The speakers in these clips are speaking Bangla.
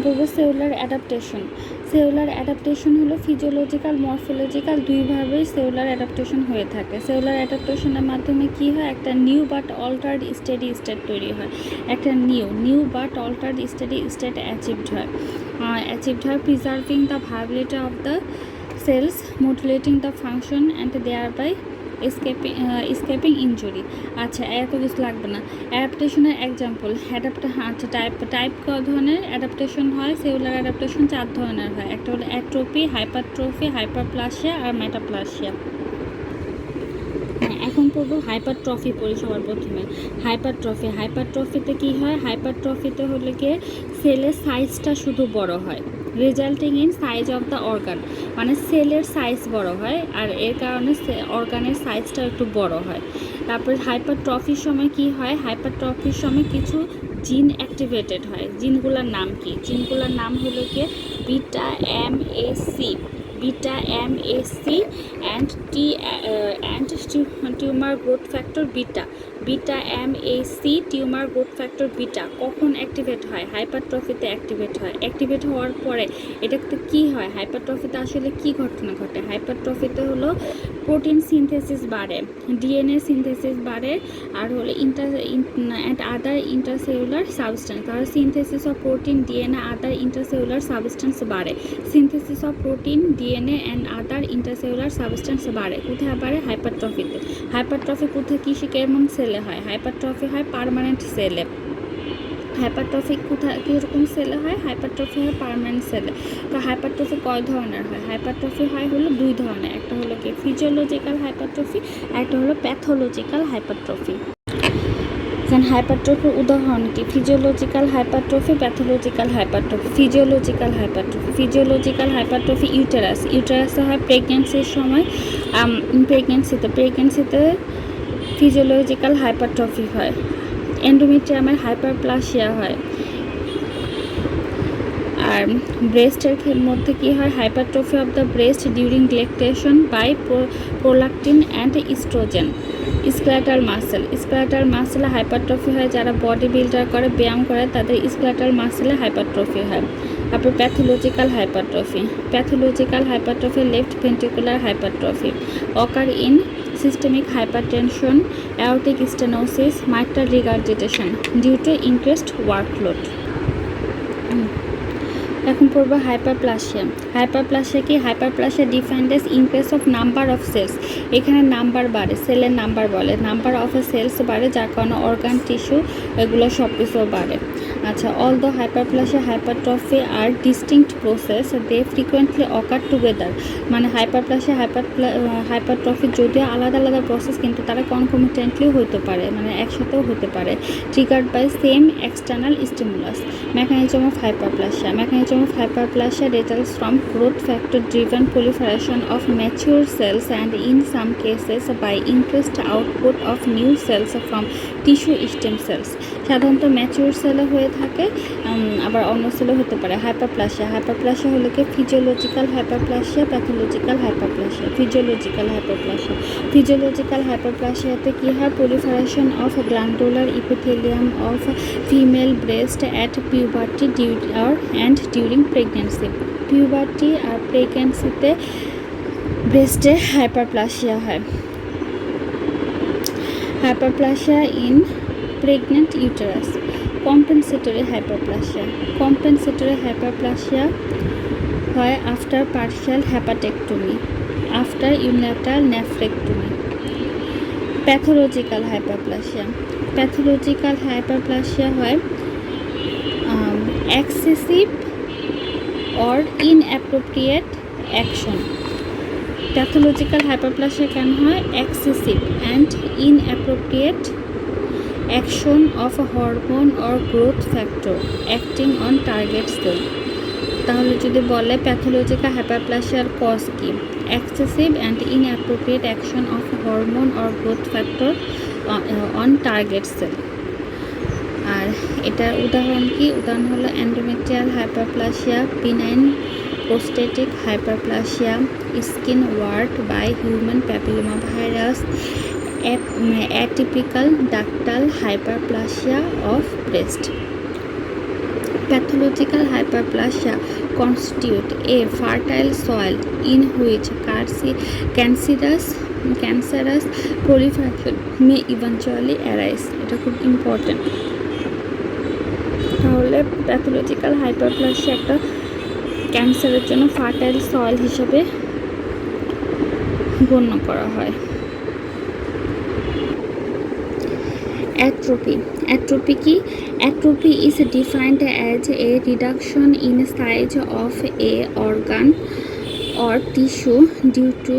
পড়ব সেলুলার অ্যাডাপ্টেশন। সেলুলার অ্যাডাপ্টেশন হলো ফিজিওলজিক্যাল মরফোলজিক্যাল দুইভাবেই সেলুলার অ্যাডাপ্টেশন হয়ে থাকে। সেলুলার অ্যাডাপ্টেশনের মাধ্যমে কি হয়, একটা new but altered steady state তৈরি হয়, একটা new but altered steady state achieved হয় preserving the viability of the cells, modulating the function and thereby escaping injury. আচ্ছা, এত কিছু লাগবে না। অ্যাডাপ্টেশনের এক্সাম্পল টাইপ ক ধরনের অ্যাডাপ্টেশন হয়? সেলুলার অ্যাডাপ্টেশন 4 ধরনের হয়। একটা হলো অ্যাট্রোপি, হাইপারট্রফি, হাইপারপ্লাসিয়া আর মেটাপ্লাসিয়া। এখন পড়বো হাইপারট্রফি। পড়ি সবার প্রথমে হাইপারট্রফিতে কি হয়? হাইপারট্রফিতে হলে গিয়ে সেলের সাইজটা শুধু বড় হয়, resulting in size of the organ, মানে সেলের সাইজ বড় হয় আর এর কারণে অর্গানের সাইজটা একটু বড় হয়। তারপর হাইপারট্রফির সময় কি হয়? হাইপারট্রফির সময় কিছু জিন অ্যাক্টিভেটেড হয়। জিনগুলোর নাম কি? জিনগুলোর নাম হলো গিয়ে beta MAC and tumour growth factor beta MAC tumour growth factor beta কখন অ্যাক্টিভেট হয়? হাইপারট্রফিতে অ্যাক্টিভেট হওয়ার পরে এটাতে কি হয়? হাইপারট্রফিতে আসলে কি ঘটনা ঘটে? হাইপারট্রফিতে হলো প্রোটিন সিনথেসিস বাড়ে, ডিএনএ সিনথেসিস বাড়ে, আর হলো আদার ইন্টারসেলুলার সাবস্টেন্স। তাহলে synthesis of protein, DNA, other intercellular substance বাড়ে। Synthesis of protein, DNA and other intercellular substance বাড়ে। কোথায় বাড়ে? হাইপারট্রফিতে। হাইপারট্রফি কোথায় কেমন সেলে হয়? হাইপারট্রফি হয় পার্মানেন্ট সেলে। হাইপারট্রফি কোথায় কীরকম সেলে হয়? হাইপারট্রফি হয় পার্মানেন্ট সেলে। তো হাইপারট্রফি কয় ধরনের হয়? হাইপারট্রফি হয় হলো 2 ধরনের। একটা হলো কি ফিজিওলজিক্যাল হাইপারট্রফি, একটা হলো প্যাথোলজিক্যাল হাইপারট্রফি। হাইপারট্রফির উদাহরণ কি? Physiological hypertrophy, pathological hypertrophy. Physiological hypertrophy ইউটেরাসে হয় প্রেগনেন্সির সময়। প্রেগনেন্সিতে ফিজিওলজিক্যাল হাইপারট্রফি হয়। এন্ডোমেট্রিয়ামের হাইপারপ্লাসিয়া হয়। আর ব্রেস্টের মধ্যে কি হয়? Hypertrophy of the breast during lactation by prolactin and oestrogen. Skeletal মাসেলে হাইপারট্রফি হয়। যারা বডি বিল্ডার করে, ব্যায়াম করে, তাদের স্কেলেটাল মাসেলে হাইপারট্রফি হয়। তারপর pathological hypertrophy left ventricular hypertrophy occur in systemic hypertension, aortic stenosis, mitral regurgitation due to increased workload. এখন পড়বো হাইপারপ্লাসিয়া কি? Hyperplasia defined as increase of number of cells. এখানে নাম্বার বাড়ে, সেলের নাম্বার বলে, নাম্বার অফ সেলস বাড়ে, যার কারণে অর্গান টিস্যু এগুলো সব কিছু বাড়ে। আচ্ছা, all the hypertrophy are distinct process, they frequently occur together. মানে হাইপারট্রফি যদিও আলাদা আলাদা প্রসেস, কিন্তু তারা কনকমিটেন্টলি হতে পারে, মানে একসাথেও হতে পারে। Triggered by same external stimulus. Mechanism of hyperplasia results from growth factor driven proliferation of mature cells and in some cases by increased output of new cells from tissue stem cells. সাধারণত ম্যাচিউর সেলে হয়ে থাকে, আবার অন্য সেলে হতে পারে। হাইপারপ্লাসিয়া হলো কি physiological hyperplasia, pathological hyperplasia. Physiological হাইপারপ্লাসিয়াতে কি হয়? proliferation of glandular epithelium of female breast at puberty and during pregnancy. Puberty আর প্রেগনেন্সিতে ব্রেস্টে হাইপারপ্লাসিয়া হয়। Hyperplasia in pregnant uterus. Compensatory hyperplasia হয় after partial hepatectomy, after unilateral nephrectomy. Pathological hyperplasia হয় excessive or inappropriate action. Pathological hyperplasia কেন হয়? excessive and inappropriate action of a hormone or growth factor acting on target cell. তাহলে যদি বলে প্যাথোলজিক্যাল হাইপারপ্লাসিয়ার কজ কি? excessive and inappropriate action of hormone or growth factor on target cell. আর এটার উদাহরণ কি? উদাহরণ হলো endometrial hyperplasia, benign prostatic hyperplasia, skin wart by human papilloma virus, atypical ductal hyperplasia of breast. Pathological hyperplasia constitute a fertile soil in which cancerous proliferation may eventually arise. এটা খুব ইম্পর্টেন্ট। তাহলে প্যাথোলজিক্যাল হাইপারপ্লাসিয়া একটা ক্যান্সারের জন্য ফার্টাইল সয়েল হিসেবে গণ্য করা হয়। Atrophy. Atrophy কি? Atrophy is defined as a reduction in size of a organ or tissue due to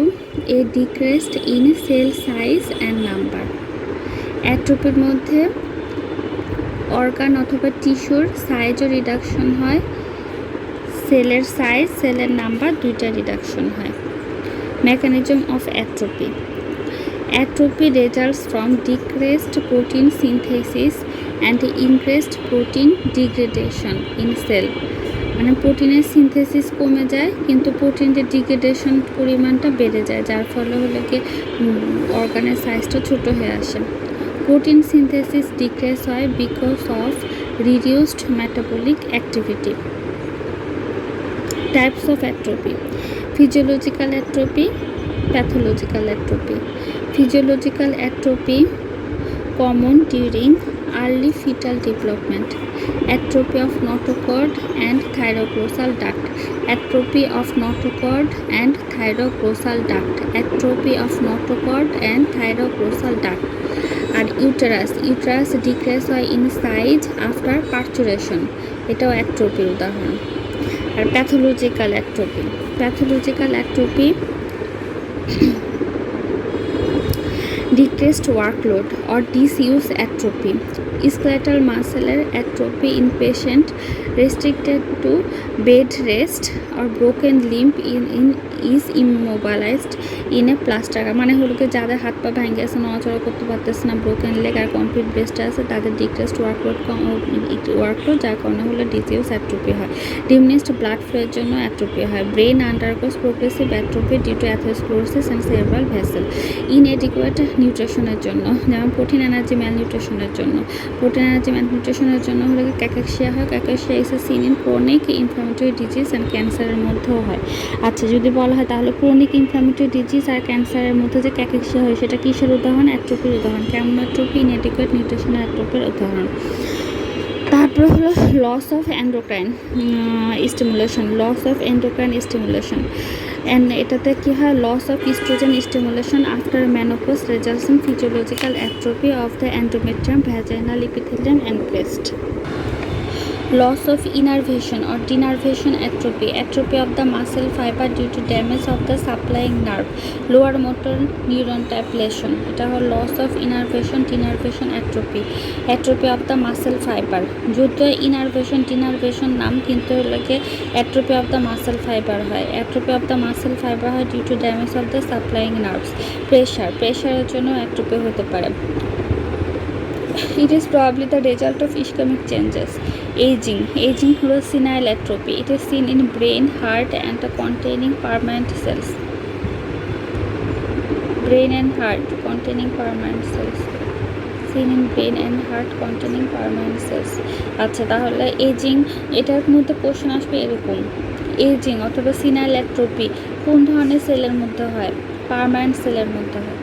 a decrease in cell size and number. Atrophyর মধ্যে অর্গান অথবা টিস্যুর সাইজও রিডাকশন হয়, সেলের সাইজ, সেলের নাম্বার দুইটা রিডাকশন হয়। Mechanism of atrophy. Atrophy results from decreased protein synthesis and increased protein degradation in cell. মানে প্রোটিনের সিনথেসিস কমে যায় কিন্তু প্রোটিনের ডিগ্রেডেশন পরিমাণটা বেড়ে যায়, যার ফলে হলো কি অর্গানের সাইজটা ছোট হয়ে আসে। প্রোটিন সিনথেসিস ডিক্রিজ হয় because of reduced metabolic activity. Types of atrophy. Physiological atrophy, pathological atrophy. Physiological atrophy common during early fetal development. Atrophy of notochord and thyroglossal duct. Atrophy of notochord and thyroglossal duct. Atrophy of notochord and thyroglossal duct. আর ইউটারাস ডিক্রিজ হয় ইন সাইজ আফটার পার্চুরেশন, এটাও অ্যাট্রোপির উদাহরণ। আর pathological atrophy decreased workload or disuse atrophy. Skeletal muscle atrophy in patient restricted to bed rest or broken limb is immobilized in a plaster. মানে হলো কি যাদের হাত পা ভেঙে গেছে, নড়াচড়া করতে পারতেছে না, ব্রোকেন লেগ আর কমপ্লিট ব্রেস্ট আছে, তাদের ডিক্রিসড ওয়ার্কলোড যার কারণে হলো ডিসিউস অ্যাট্রোপি হয়। ডিমিনিশড ব্লাড ফ্লোর জন্য অ্যাট্রোপি হয়। Brain undergoes progressive atrophy due to atherosclerosis and cerebral vessel. Inadequate নিউট্রিশনের জন্য, যেমন প্রোটিন এনার্জি ম্যালনিউট্রিশনের জন্য। প্রোটিন এনার্জি ম্যালনিউট্রিশনের জন্য হলে ক্যাকাক্সিয়া হয়। Cachexia is seen in chronic inflammatory disease and ক্যান্সারের মধ্যেও হয়। আচ্ছা, যদি বলা হয় তাহলে ক্রনিক ইনফ্লামেটরি ডিজিজ আর ক্যান্সারের মধ্যে যে ক্যাকাক্সিয়া হয় সেটা কিসের উদাহরণ? অ্যাট্রোপির উদাহরণ। কেমন অ্যাট্রোপি? ইনএডিকুয়েট নিউট্রিশনের অ্যাট্রোপির উদাহরণ। তারপর হলো loss of endocrine stimulation. And এটাতে কী হয়? Loss of estrogen stimulation after menopause results in physiological atrophy of the endometrium, vaginal epithelium and breast. Loss of innervation or denervation atrophy of the muscle fiber due to damage of the supplying nerve, lower motor neuron type lesion. এটা হলো loss of denervation atrophy of the muscle fiber. যদিও denervation নাম, কিন্তু এটাকে atrophy of the muscle fiber হয়। atrophy of the muscle fiber হয় due to damage of the supplying nerves. প্রেশারের জন্য atrophy হতে পারে। It is probably the result of ischemic changes. Aging হলো senile atrophy. It is seen in brain, heart and containing permanent cells. Brain and heart containing permanent cells. Seen in brain and heart containing permanent cells. আচ্ছা, তাহলে এজিং, এটার মধ্যে কোশ্চেন আসবে এরকম, এজিং অথবা senile atrophy কোন ধরনের সেলের মধ্যে হয়? পার্মানেন্ট সেলের মধ্যে হয়।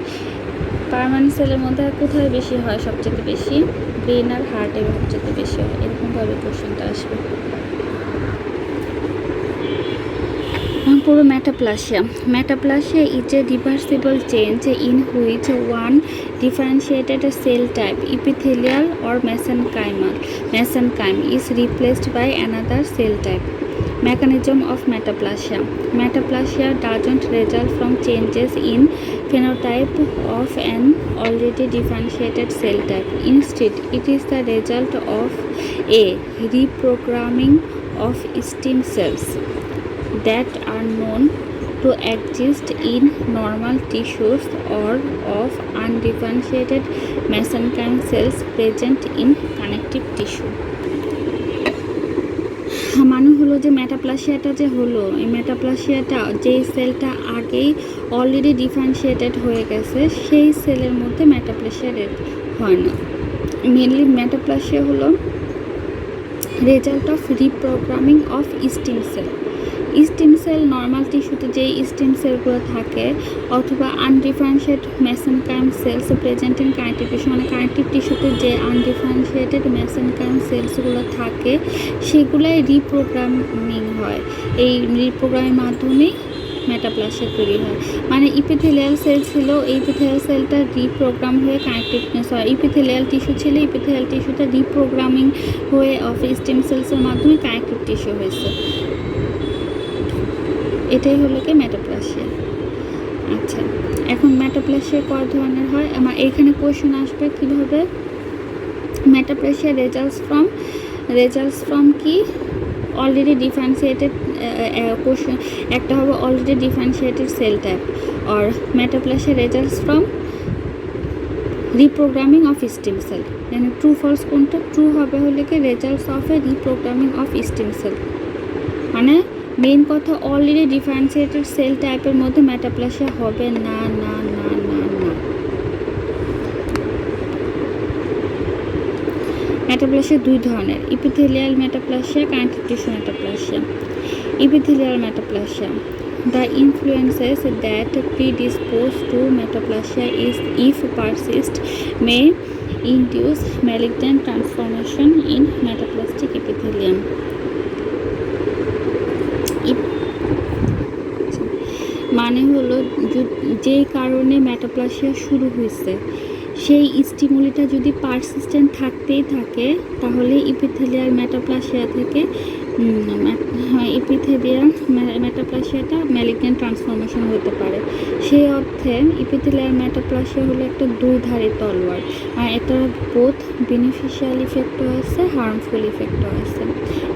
পার্মানেন্ট সেলের মধ্যে কোথায় বেশি হয়? সবচেয়ে বেশি ব্রেন আর হার্টে সবচেয়ে বেশি হয়। এরকমভাবে কোশ্চেনটা আসবে। পুরো metaplasia is A reversible change in which one differentiated cell type, epithelial or mesenchyme is replaced by another cell type. Mechanism of metaplasia doesn't result from changes in phenotype of an already differentiated cell type. Instead, it is the result of a reprogramming of stem cells that are known to exist in normal tissues or of undifferentiated mesenchyme cells present in connective tissue. মানে হলো যে মেটাপ্লাসিয়াটা যে হলো, এই মেটাপ্লাসিয়াটা যেই সেলটা আগেই অলরেডি ডিফারেন্সিয়েটেড হয়ে গেছে সেই সেলের মধ্যে মেটাপ্লাসিয়া হয় না। মেনলি মেটাপ্লাসিয়া হলো result of reprogramming of stem cell. Stem cell normal টিস্যুতে যে স্টেম সেলগুলো থাকে অথবা undifferentiated mesenchymal cells present in connective tissue, মানে কানেক্টিভ টিস্যুতে যে আনডিফারেন্সিয়েটেড মেসেনকাইম সেলসগুলো থাকে সেগুলাই রিপ্রোগ্রামিং হয়। এই রিপ্রোগ্রামের মাধ্যমেই মেটাপ্লাসিয়া তৈরি হয়। মানে ইপিথেলিয়াল সেল ছিল, এই ইপিথেলিয়াল সেলটা রিপ্রোগ্রাম হয়ে কানেক্টিভ, ইপিথেলিয়াল টিস্যু ছিল, ইপিথেলিয়াল টিস্যুটা রিপ্রোগ্রামিং হয়ে অফ স্টেম সেলসের মাধ্যমে কানেক্টিভ টিস্যু হয়েছে। এটাই হলো কি মেটাপ্লাসিয়া। আচ্ছা, এখন মেটাপ্লাসিয়া কয় ধরনের হয়? আমার এইখানে কোয়েশ্চেন আসবে কীভাবে মেটাপ্লাসিয়া রেজাল্টস ফ্রম কি অলরেডি ডিফারেন্সিয়েটেড কোশ্চেন, একটা হবে অলরেডি ডিফারেন্সিয়েটেড সেল টাইপ, আর metaplasia results from reprogramming of stem cell. মানে ট্রু ফলস কোনটা? ট্রু হবে হলে কি results of a reprogramming of stem cell, মানে মেইন কথা অলরেডি ডিফারেন্সিয়েটেড সেল টাইপের মধ্যে মেটাপ্লাসিয়া হবে না না না না না। মেটাপ্লাসিয়া দুই ধরনের, epithelial metaplasia, connective tissue metaplasia. Epithelial metaplasia, the influences that predispose to metaplasia is, if persist, may induce malignant transformation in metaplastic epithelium. মানে হলো যেই কারণে মেটাপ্লাসিয়া শুরু হয়েছে সেই স্টিমুলিটা যদি পারসিস্টেন্ট থাকতেই থাকে তাহলে ইপিথেলিয়াল মেটাপ্লাসিয়া থেকে মেটাপ্লাসিয়াটা ম্যালিগন্যান্ট ট্রান্সফরমেশন হতে পারে। সেই অর্থে ইপিথেলিয়াল মেটাপ্লাসিয়া হলো একটা দুধারী তলোয়ার, আর এটার বোথ বেনিফিশিয়াল ইফেক্টও আছে, হার্মফুল ইফেক্টও আছে।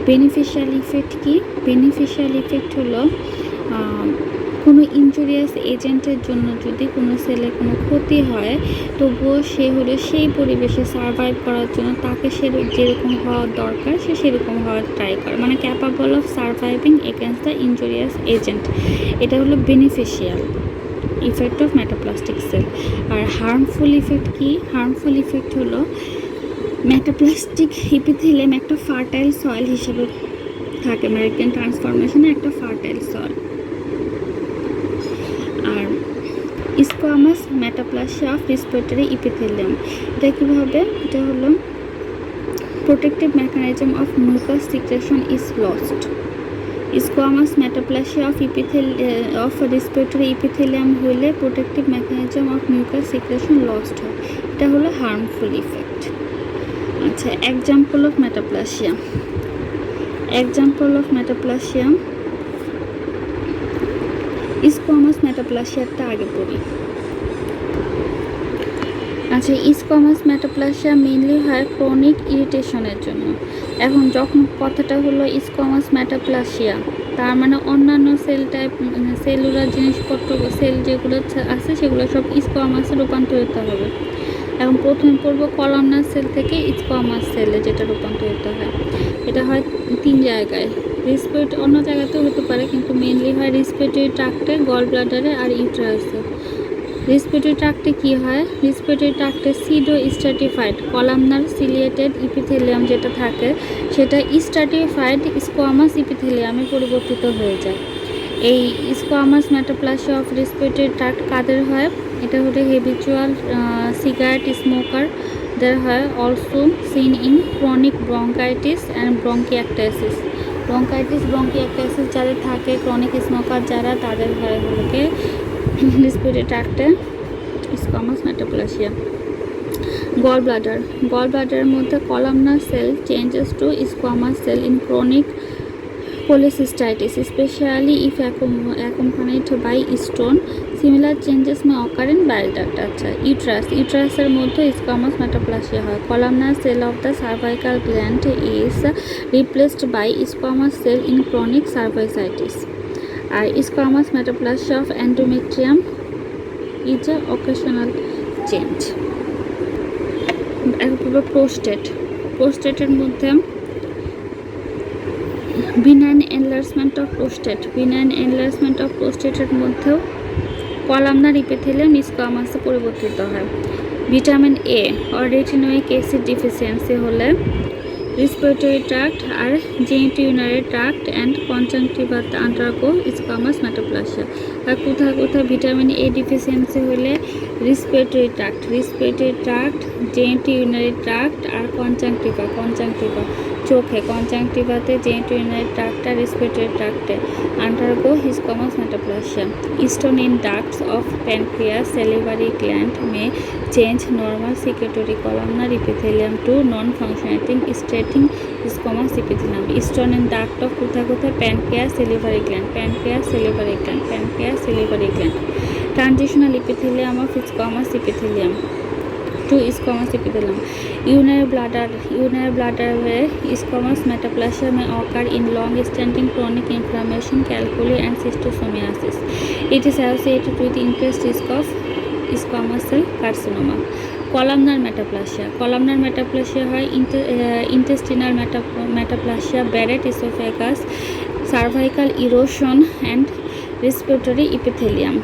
বেনিফিশিয়াল ইফেক্ট কি? বেনিফিশিয়াল ইফেক্ট হলো কোনো ইনজুরিয়াস এজেন্টের জন্য যদি কোনো সেলের কোনো ক্ষতি হয় তবুও সে হলো সেই পরিবেশে সার্ভাইভ করার জন্য তাকে সে যেরকম হওয়ার দরকার সে সেরকম হওয়ার ট্রাই করে, মানে capable of surviving against the injurious agent. এটা হলো beneficial effect of metaplastic cell. আর হার্মফুল ইফেক্ট কি? হার্মফুল ইফেক্ট হলো মেটাপ্লাস্টিক ইপিথেলিয়াম একটা ফার্টাইল সয়েল হিসেবে থাকে, ম্যালিগন্যান্ট ট্রান্সফরমেশনে একটা ফার্টাইল সয়েল। আর squamous metaplasia of respiratory epithelium, এটা কীভাবে? এটা হলো protective mechanism of mucus secretion is lost. Squamous metaplasia of respiratory epithelium হইলে protective mechanism of mucus secretion lost হয়, এটা হলো হার্মফুল ইফেক্ট। আচ্ছা, example of metaplasia. Example of metaplasia, squamous মেটাপ্লাসিয়াটা আগে পড়ি। আচ্ছা, স্কোয়ামাস মেটাপ্লাসিয়া মেইনলি হয় ক্রনিক ইরিটেশনের জন্য। এখন যখন কথাটা হলো স্কোয়ামাস মেটাপ্লাসিয়া, তার মানে অন্যান্য সেল টাইপ সেলুলার জিনিসপত্র সেল যেগুলো আছে সেগুলো সব স্কোয়ামাসে রূপান্তরিত হবে। এখন প্রথমে পড়বো কলামনার সেল থেকে স্কোয়ামাস সেলে যেটা রূপান্তরিত হয়। এটা হয় তিন জায়গায়, রেসপিরেটরি অন্য জায়গাতেও হতে পারে কিন্তু মেইনলি হয় রেসপিরেটরি ট্রাক্টে, গল ব্লাডারে আর ইউটেরাসে। রেসপিরেটরি ট্রাক্টে কী হয়? রেসপিরেটরি ট্রাক্টে সিডো স্ট্র্যাটিফাইড কলামনার সিলিয়েটেড ইপিথেলিয়াম যেটা থাকে সেটা স্ট্র্যাটিফাইড স্কোয়ামাস ইপিথেলিয়ামে পরিবর্তিত হয়ে যায়। এই squamous metaplasia of respiratory tract কাদের হয়? এটা হলো হেবিচুয়াল সিগারেট স্মোকার দের হয়, also seen in chronic bronchitis and bronchiectasis. Bronchiectasis যাদের থাকে, ক্রনিক স্মোকার যারা, তাদের হয় হলো কি রেসপিরেটরি ট্র্যাক্টে স্কোয়ামাস মেটাপ্লাসিয়া। গল ব্লাডারের মধ্যে columnar cell changes to squamous cell in chronic cholecystitis, especially if accompanied by stone. Similar changes may occur in bile duct. আচ্ছা, ইউট্রাসের মধ্যে স্কোয়ামাস মেটাপ্লাসিয়া হয়। columnar cell of the cervical gland is replaced by squamous cell in chronic cervicitis. আর squamous metaplasia of endometrium is a occasional change. প্রোস্টেটের মধ্যে বিনাইন এনলার্জমেন্ট অফ প্রোস্টেটের মধ্যেও কলামনার ইপিথেলিয়াম স্কোয়ামাসে পরিবর্তিত হয়। Vitamin A or retinoic acid deficiency হলে রেসপিরেটরি ট্র্যাক্ট আর জেনিটোইউরিনারি ট্র্যাক্ট অ্যান্ড কনজাংটিভাতে আন্ডারগো স্কোয়ামাস মেটাপ্লাসিয়া। আর কোথায় কোথায় ভিটামিন এ ডিফিসিয়েন্সি হলে রেসপিরেটরি ট্র্যাক্ট, জেনিটোইউরিনারি ট্র্যাক্ট আর কনজাংটিভা চোখে, কনজাংটিভাতে, জেনিটোইউরিনারি ট্র্যাক্ট আর রেসপিরেটরি ট্র্যাক্টে undergo squamous metaplasia. Stone in ducts of pancreas salivary gland may change normal secretory columnar epithelium to non-functioning stating squamous epithelium. Stone in duct of কোথায় কোথায় pancreas salivary gland, transitional epithelium of squamous epithelium to squamous epithelium. Urinary bladder where squamous metaplasia may occur in long-standing chronic inflammation, calculi and schistosomiasis. It is associated with increased risk of squamous cell carcinoma. Columnar metaplasia হয় intestinal metaplasia, Barrett esophagus, cervical erosion and respiratory epithelium.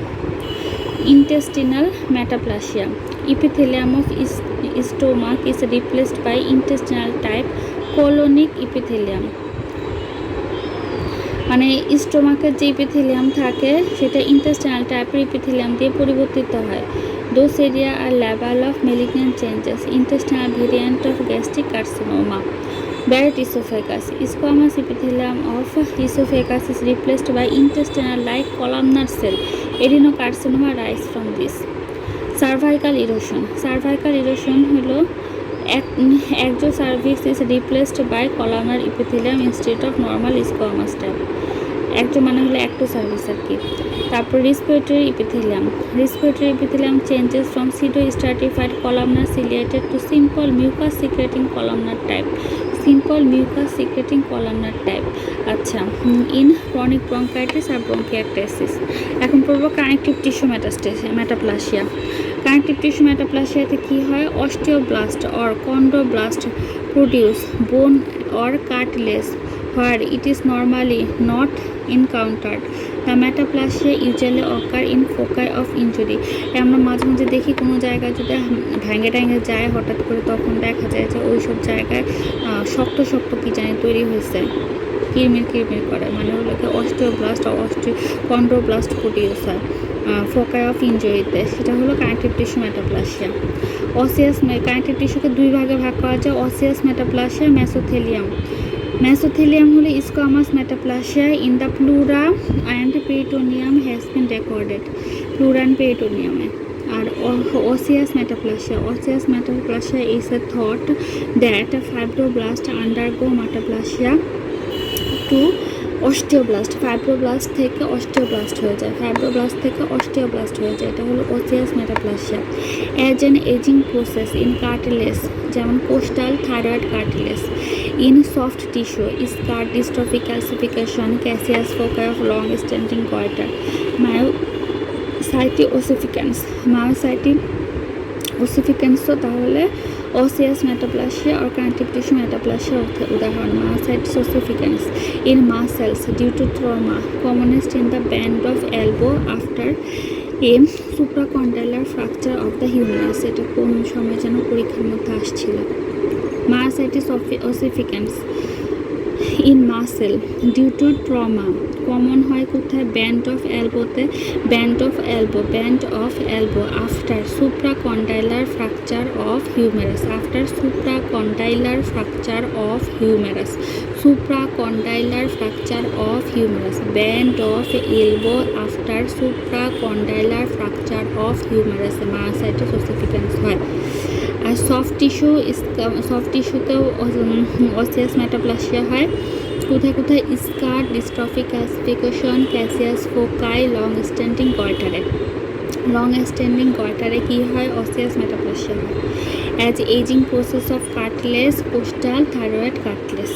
Intestinal metaplasia. Epithelium of stomach is replaced by intestinal type colonic epithelium. মানে স্টোমাকের যে ইপিথেলিয়াম থাকে সেটা ইন্টেস্টাইনাল টাইপের ইপিথেলিয়াম দিয়ে পরিবর্তিত হয়। Those area are liable of malignant changes. Intestinal variant of gastric carcinoma. Barrett esophagus. Squamous epithelium of esophagus is replaced by intestinal like columnar cell. Adenocarcinoma rise from this. Cervical erosion হলো exocervix is replaced by columnar epithelium instead of normal squamous type. একটো মানে হলো ectocervix আর কি। তারপর respiratory epithelium changes from pseudo-stratified columnar ciliated to simple mucus secreting columnar type. আচ্ছা, in chronic bronchitis R bronchiectasis। এখন পড়ব connective tissue metaplasia. Connective tissue মেটাপ্লাসিয়াতে কি হয়? Osteoblast or chondroblast produce bone or cartilage where it is normally not encountered. The metaplasia usually occur in foci of injury. আমরা মাঝে মাঝে দেখি কোনো জায়গায় যদি ভেঙে যায় হঠাৎ করে, তখন দেখা যায় যে ওই সব জায়গায় শক্ত কি জানি তৈরি হয়েছে, কিরমির করে, মানে হলো অস্টিওব্লাস্ট কন্ড্রোব্লাস্ট প্রোডিউস হয় ফোকাই অফ ইনজুরিতে। সেটা হলো কানেকটিভ টিস্যু মেটাপ্লাসিয়া। কানেকটিভ টিস্যুকে দুই ভাগে ভাগ করা যায়, অসিয়াস মেটাপ্লাসিয়া, মেসোথেলিয়াম হলো squamous metaplasia in the pleura and peritoneum has been recorded, pleura and পেরিটোনিয়ামে। আর osseous metaplasia is a thought that fibroblast undergo metaplasia to osteoblast, fibroblast থেকে অস্টিওব্লাস্ট হয়ে যায়, এটা হলো osseous metaplasia. As an aging process in cartilage, যেমন costal thyroid cartilage. In soft tissue scar, dystrophy, calcification, caseous ফোকাই of long standing goitre, myositis ওসিফিকেন্সও তাহলে অসিয়াস মেটাপ্লাসিয়া আর কানেকটিভ টিস্যু মেটাপ্লাসিয়া উদাহরণ। Myositis ossificans in muscles due to trauma, commonest in the bend of elbow after a supracondylar fracture of the humerus. এটা কোন সময় যেন পরীক্ষার মধ্যে আসছিল। Myositis ossificans in muscle due to trauma, common হয় কোথায়? Bend of elbow after supracondylar fracture of humerus, bend of elbow after supracondylar fracture of humerus, myositis ossificans হয়। আর সফট টিস্যুতেও অসিয়াস মেটাপ্লাসিয়া হয়। কোথায়? Scar, dystrophy, calcification, caseous foci, long standing গয়টারে কি হয়? অসিয়াস মেটাপ্লাসিয়া হয়। As aging process of cartilage, costal thyroid cartilage.